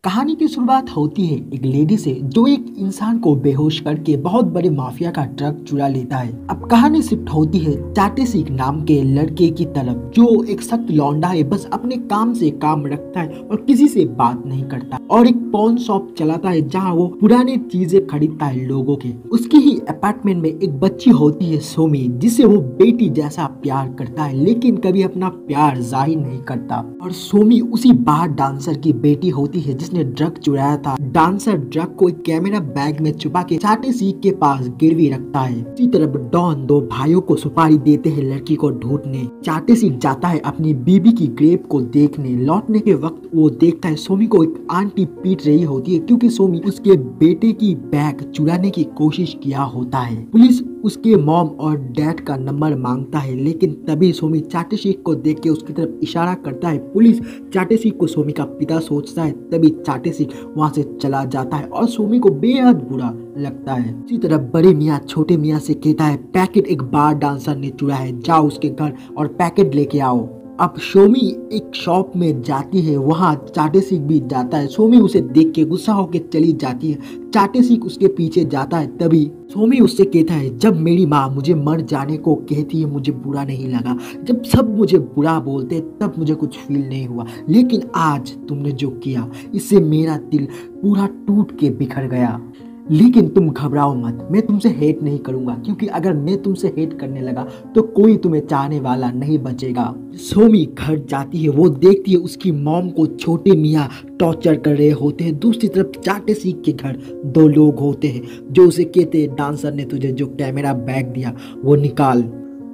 कहानी की शुरुआत होती है एक लेडी से जो एक इंसान को बेहोश करके बहुत बड़े माफिया का ट्रक चुरा लेता है। अब कहानी शिफ्ट होती है चाटे सिंह नाम के लड़के की तरफ जो एक सख्त लौंडा है, बस अपने काम से काम रखता है और किसी से बात नहीं करता और एक पॉन शॉप चलाता है जहाँ वो पुरानी चीजें खरीदता है लोगों के। उसकी ही अपार्टमेंट में एक बच्ची होती है सोमी, जिसे वो बेटी जैसा प्यार करता है लेकिन कभी अपना प्यार जाहिर नहीं करता। और सोमी उसी बार डांसर की बेटी होती है जिसने ड्रग चुराया था। डांसर ड्रग को एक कैमरा बैग में छुपा के चाटे सिंह के पास गिरवी रखता है। इसी तरफ डॉन दो भाइयों को सुपारी देते हैं लड़की को ढूंढने। चाटे सिंह जाता है अपनी बीबी की ग्रेव को देखने। लौटने के वक्त वो देखता है सोमी को एक आंटी पीट रही होती है क्योंकि सोमी उसके बेटे की बैग चुराने की कोशिश किया होता है। पुलिस उसके मॉम और डैड का नंबर मांगता है लेकिन तभी सोमी चाटे सिंह को देख के उसकी तरफ इशारा करता है। पुलिस चाटे सिंह को सोमी का पिता सोचता है, तभी चाटे सिंह वहाँ से चला जाता है और सोमी को बेहद बुरा लगता है। इसी तरह बड़े मियाँ छोटे मियाँ से कहता है पैकेट एक बार डांसर ने चुरा है, जाओ उसके घर और पैकेट लेके आओ। अब सोमी एक शॉप में जाती है, वहाँ चाटे सिंह भी जाता है। सोमी उसे देख के गुस्सा होकर चली जाती है। चाटे सिंह उसके पीछे जाता है, तभी सोमी उससे कहता है जब मेरी माँ मुझे मर जाने को कहती है मुझे बुरा नहीं लगा, जब सब मुझे बुरा बोलते तब मुझे कुछ फील नहीं हुआ, लेकिन आज तुमने जो किया इससे मेरा दिल पूरा टूट के बिखर गया। लेकिन तुम घबराओ मत, मैं तुमसे हेट नहीं करूंगा क्योंकि अगर मैं तुमसे हेट करने लगा तो कोई तुम्हें चाहने वाला नहीं बचेगा। सोमी घर जाती है, वो देखती है उसकी मॉम को छोटे मियाँ टॉर्चर कर रहे होते हैं। दूसरी तरफ चाटे सिंह के घर दो लोग होते हैं जो उसे कहते हैं डांसर ने तुझे जो कैमरा बैग दिया वो निकाल,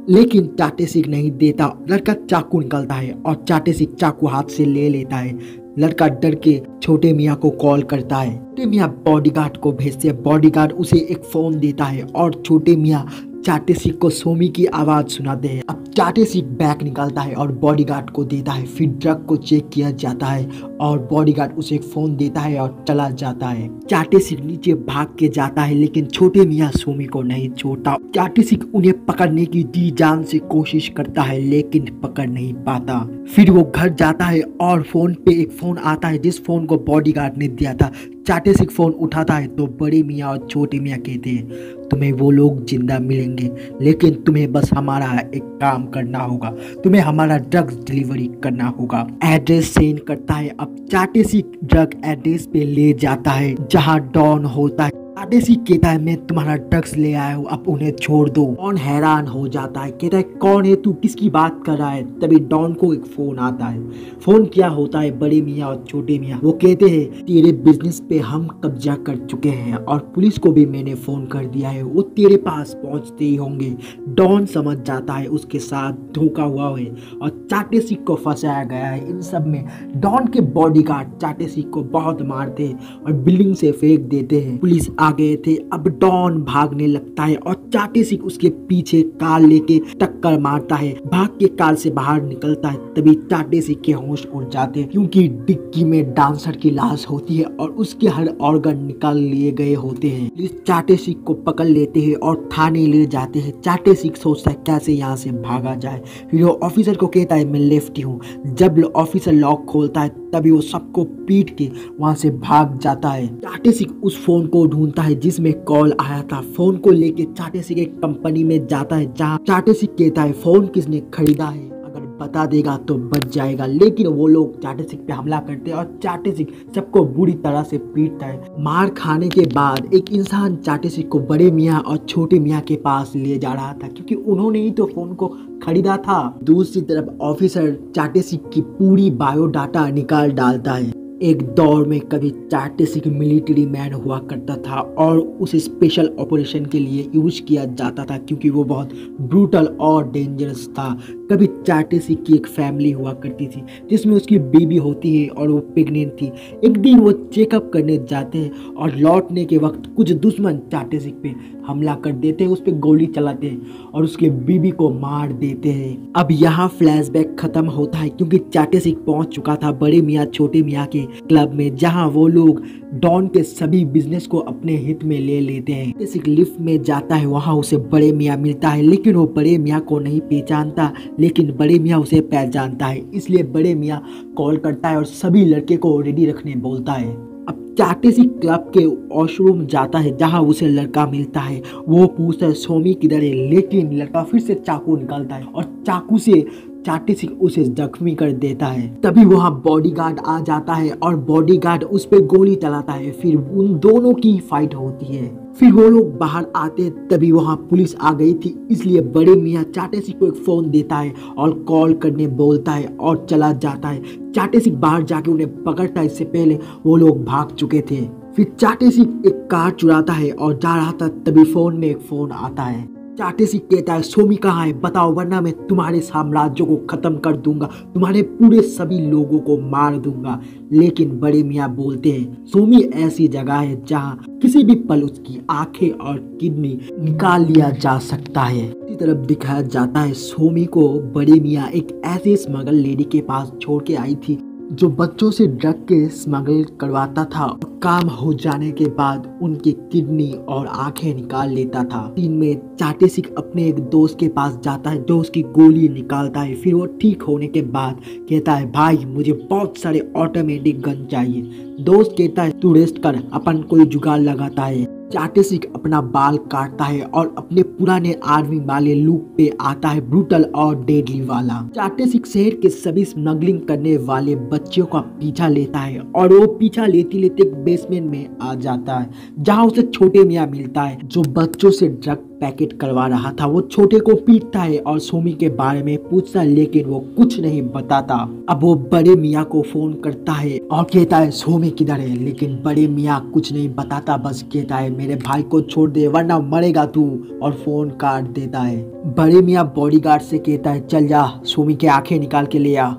लेकिन चाटे सिंह नहीं देता। लड़का चाकू निकालता है और चाटे सिंह चाकू हाथ से ले लेता है। लड़का डर के छोटे मियाँ को कॉल करता है। छोटे मियाँ बॉडीगार्ड को भेजते हैं। बॉडीगार्ड उसे एक फोन देता है और छोटे मियाँ चाटे सिंह को सोमी की आवाज सुनाते हैं। अब चाटे सिंह बैग निकालता है और बॉडीगार्ड को देता है। फिर ड्रग को चेक किया जाता है और बॉडीगार्ड उसे एक फोन देता है और चला जाता है। चाटे सिंह नीचे भाग के जाता है लेकिन छोटे मियाँ सोमी को नहीं छोड़ता। चाटे सिंह उन्हें पकड़ने की जी जान से कोशिश करता है लेकिन पकड़ नहीं पाता। फिर वो घर जाता है और फोन पे एक फोन आता है जिस फोन को बॉडीगार्ड ने दिया था। चाटे सिंह फोन उठाता है तो बड़े मियाँ और छोटे मियाँ कहते हैं तुम्हें वो लोग जिंदा मिलेंगे लेकिन तुम्हें बस हमारा एक काम करना होगा, तुम्हें हमारा ड्रग्स डिलीवरी करना होगा। एड्रेस सेंड करता है। अब चाटे सिंह ड्रग एड्रेस पे ले जाता है जहाँ डॉन होता है। चाटे सिंह कहता है मैं तुम्हारा ड्रग्स ले आया हूँ, अब उन्हें छोड़ दो। डॉन हैरान हो जाता है, कहता है कौन है तू, किसकी बात कर रहा है। तभी डॉन को एक फोन आता है। फोन क्या होता है बड़े मियाँ और छोटे मियाँ, वो कहते हैं तेरे बिजनेस पे हम कब्जा कर चुके हैं और पुलिस को भी मैंने फोन कर दिया है, वो तेरे पास पहुंचते ही होंगे। डॉन समझ जाता है उसके साथ धोखा हुआ है और चाटे सिंह को फंसाया गया है। इन सब में डॉन के बॉडीगार्ड चाटे सिंह को बहुत मारते हैं और बिल्डिंग से फेंक देते हैं। पुलिस गए थे। अब डॉन भागने लगता है और चाटे सिंह उसके पीछे कार लेके टक्कर मारता है। भाग के कार से बाहर निकलता है, तभी चाटे सिंह के होश उड़ जाते हैं क्योंकि डिक्की में डांसर की लाश होती है और उसके हर ऑर्गन निकाल लिए गए होते हैं। पुलिस चाटे सिंह को पकड़ लेते हैं और थाने ले जाते हैं। चाटे सिंह सोचता है कैसे यहाँ से भागा जाए। फिर वो ऑफिसर को कहता है मैं लेफ्टी हूँ। जब ऑफिसर लॉक खोलता है तभी वो सबको पीट के वहाँ से भाग जाता है। चाटे सिंह उस फोन को ढूंढता है जिसमें कॉल आया था। फोन को लेके चाटे सिंह एक कंपनी में जाता है जहाँ चाटे सिंह कहता है फोन किसने खरीदा है, अगर बता देगा तो बच जाएगा। लेकिन वो लोग चाटे सिंह पे हमला करते हैं और चाटे सिंह सबको बुरी तरह से पीटता है। मार खाने के बाद एक इंसान चाटे सिंह को बड़े मियाँ और छोटे मियाँ के पास ले जा रहा था क्योंकि उन्होंने ही तो फोन को खरीदा था। दूसरी तरफ ऑफिसर चाटे सिंह की पूरी बायोडाटा निकाल डालता है। एक दौर में कभी चाटे सिंह मिलिट्री मैन हुआ करता था और उसे स्पेशल ऑपरेशन के लिए यूज किया जाता था क्योंकि वो बहुत ब्रूटल और डेंजरस था। कभी चाटे सिंह की एक फैमिली हुआ करती थी जिसमें उसकी बीबी होती है और वो प्रेग्नेंट थी। एक दिन वो चेकअप करने जाते हैं और लौटने के वक्त कुछ दुश्मन चाटे सिंह पे हमला कर देते हैं, उस पर गोली चलाते हैं और उसके बीबी को मार देते हैं। अब यहाँ फ्लैशबैक खत्म होता है क्योंकि चाटे सिंह पहुंच चुका था बड़े मियाँ छोटे मियाँ के क्लब में जहाँ वो लोग डॉन के सभी बिजनेस को अपने हित में ले लेते हैं। चाटे सिंह लिफ्ट में जाता है, वहाँ उसे बड़े मियाँ मिलता है लेकिन वो बड़े मियाँ को नहीं पहचानता। लेकिन बड़े मियाँ उसे पहचानता है, इसलिए बड़े मियाँ कॉल करता है और सभी लड़के को रेडी रखने बोलता है। अब चाटे सिंह क्लब के वॉशरूम जाता है जहां उसे लड़का मिलता है। वो पूछता है सोमी किधर है, लेकिन लड़का फिर से चाकू निकालता है और चाकू से चाटे सिंह उसे जख्मी कर देता है। तभी वहां बॉडीगार्ड आ जाता है और बॉडीगार्ड उस पे गोली चलाता है। फिर उन दोनों की फाइट होती है। फिर वो लोग बाहर आते हैं, तभी वहां पुलिस आ गई थी, इसलिए बड़े मियाँ चाटे सिंह को एक फोन देता है और कॉल करने बोलता है और चला जाता है। चाटे सिंह बाहर जाके उन्हें पकड़ता है, इससे पहले वो लोग भाग चुके थे। फिर चाटे सिंह एक कार चुराता है और जा रहा था, तभी फोन में एक फोन आता है। चाटे सिंह कहता है सोमी कहाँ है बताओ, वरना मैं तुम्हारे साम्राज्य को खत्म कर दूंगा, तुम्हारे पूरे सभी लोगों को मार दूंगा। लेकिन बड़े मियाँ बोलते हैं सोमी ऐसी जगह है जहाँ किसी भी पल उसकी आंखें और किडनी निकाल लिया जा सकता है। इसी तरफ दिखाया जाता है सोमी को बड़े मियाँ एक ऐसी स्मगल लेडी के पास छोड़ के आई थी जो बच्चों से ड्रग के स्मगल करवाता था। काम हो जाने के बाद उनकी किडनी और आंखें निकाल लेता था। दिन में चाटे सिंह अपने एक दोस्त के पास जाता है जो उसकी गोली निकालता है। फिर वो ठीक होने के बाद कहता है भाई मुझे बहुत सारे ऑटोमेटिक गन चाहिए। दोस्त कहता है तू रेस्ट कर, अपन कोई जुगाड़ लगाता है। चाटे सिंह अपना बाल काटता है और अपने पुराने आर्मी वाले लुक पे आता है, ब्रूटल और डेडली वाला। चाटे सिंह शहर के सभी स्मगलिंग करने वाले बच्चों का पीछा लेता है और वो पीछा लेते लेते एक बेसमेंट में आ जाता है जहां उसे छोटे मियाँ मिलता है जो बच्चों से ड्रग पैकेट करवा रहा था। वो छोटे को पीटता है और सोमी के बारे में पूछता है, लेकिन वो कुछ नहीं बताता। अब वो बड़े मियाँ को फोन करता है और कहता है सोमी किधर है, लेकिन बड़े मियाँ कुछ नहीं बताता, बस कहता है मेरे भाई को छोड़ दे वरना मरेगा तू, और फोन काट देता है। बड़े मियाँ बॉडीगार्ड से कहता है चल जा सोमी की आंखें निकाल के ले आ।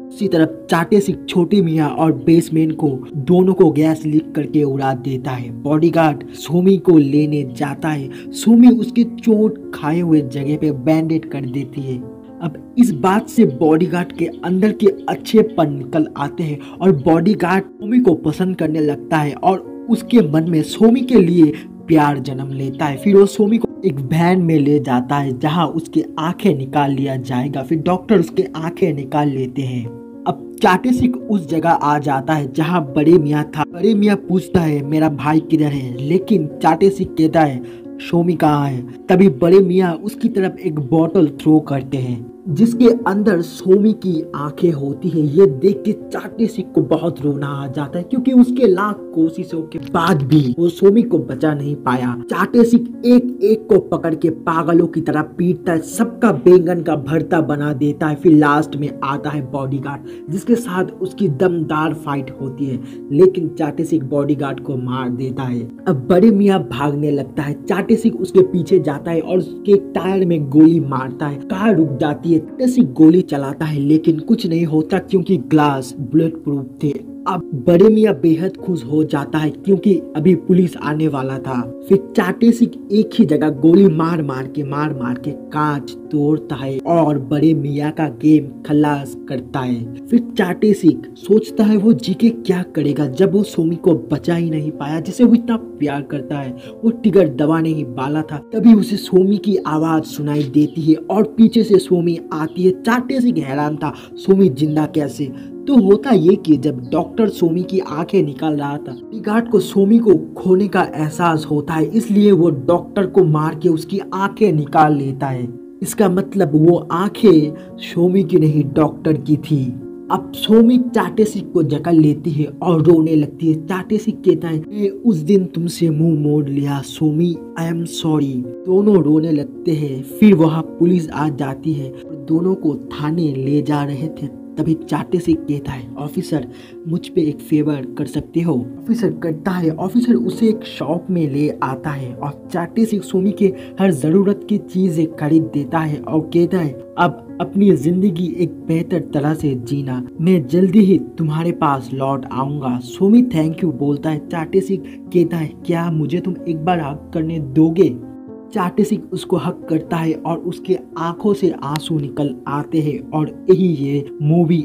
उसी तरफ चाटे सिंह छोटे मियाँ और बेसमैन को दोनों को गैस लीक करके उड़ा देता है। बॉडीगार्ड सोमी को लेने जाता है। सोमी उसके चोट खाए हुए जगह पे बैंडेड कर देती है। अब इस बात से बॉडीगार्ड के अंदर के अच्छेपन निकल आते हैं और बॉडीगार्ड सोमी को पसंद करने लगता है और उसके मन में सोमी के लिए प्यार जन्म लेता है। फिर वो सोमी को एक वैन में ले जाता है जहां उसकी आंखें निकाल लिया जाएगा। फिर डॉक्टर उसके आंखें निकाल लेते हैं। अब चाटे सिंह उस जगह आ जाता है जहां बड़े मियाँ था। बड़े मियाँ पूछता है मेरा भाई किधर है, लेकिन चाटे सिंह कहता है सोमी कहाँ है। तभी बड़े मियाँ उसकी तरफ एक बोतल थ्रो करते हैं जिसके अंदर सोमी की आंखें होती है। ये देख के चाटे सिंह को बहुत रोना आ जाता है क्योंकि उसके लाख कोशिशों के बाद भी वो सोमी को बचा नहीं पाया। चाटे सिंह एक एक को पकड़ के पागलों की तरह पीटता है, सबका बैंगन का भरता बना देता है। फिर लास्ट में आता है बॉडीगार्ड जिसके साथ उसकी दमदार फाइट होती है, लेकिन चाटे सिंह बॉडीगार्ड को मार देता है। अब बड़े मियाँ भागने लगता है। चाटे सिंह उसके पीछे जाता है और उसके टायर में गोली मारता है। कार रुक जाती है। चाटे सिंह गोली चलाता है लेकिन कुछ नहीं होता क्योंकि ग्लास बुलेट प्रूफ थे। अब बड़े मियाँ बेहद खुश हो जाता है क्योंकि अभी पुलिस आने वाला था। फिर चाटे सिंह एक ही जगह गोली मार मार के कांच तोड़ता है और बड़े मियाँ का गेम खलास करता है। फिर चाटे सिंह सोचता है वो जी के क्या करेगा जब वो सोमी को बचा ही नहीं पाया जिसे वो इतना प्यार करता है। वो टिगर दबाने ही वाला था, तभी उसे सोमी की आवाज सुनाई देती है और पीछे से सोमी आती है। चाटे सिंह हैरान था सोमी जिंदा कैसे। तो होता ये कि जब डॉक्टर सोमी की आंखें निकाल रहा था, बॉडीगार्ड को सोमी को खोने का एहसास होता है, इसलिए वो डॉक्टर को मार के उसकी आंखें निकाल लेता है। इसका मतलब वो आंखें सोमी की नहीं डॉक्टर की थी। अब सोमी चाटे सिंह को जकड़ लेती है और रोने लगती है। चाटे सिंह कहता है मैं उस दिन तुमसे मुंह मोड़ लिया सोमी, आई एम सॉरी। दोनों रोने लगते हैं। फिर वहाँ पुलिस आ जाती है और दोनों को थाने ले जा रहे थे। तभी चाटे सिंह कहता है ऑफिसर मुझ पे एक फेवर कर सकते हो। ऑफिसर करता है। ऑफिसर उसे एक शॉप में ले आता है और चाटे सिंह सोमी के हर जरूरत की चीजें खरीद देता है और कहता है अब अपनी जिंदगी एक बेहतर तरह से जीना, मैं जल्दी ही तुम्हारे पास लौट आऊंगा। सोमी थैंक यू बोलता है। चाटे सिंह कहता है क्या मुझे तुम एक बार हक करने दोगे। चाटे सिंह उसको हक करता है और उसके आंखों से आंसू निकल आते हैं और यही ये मूवी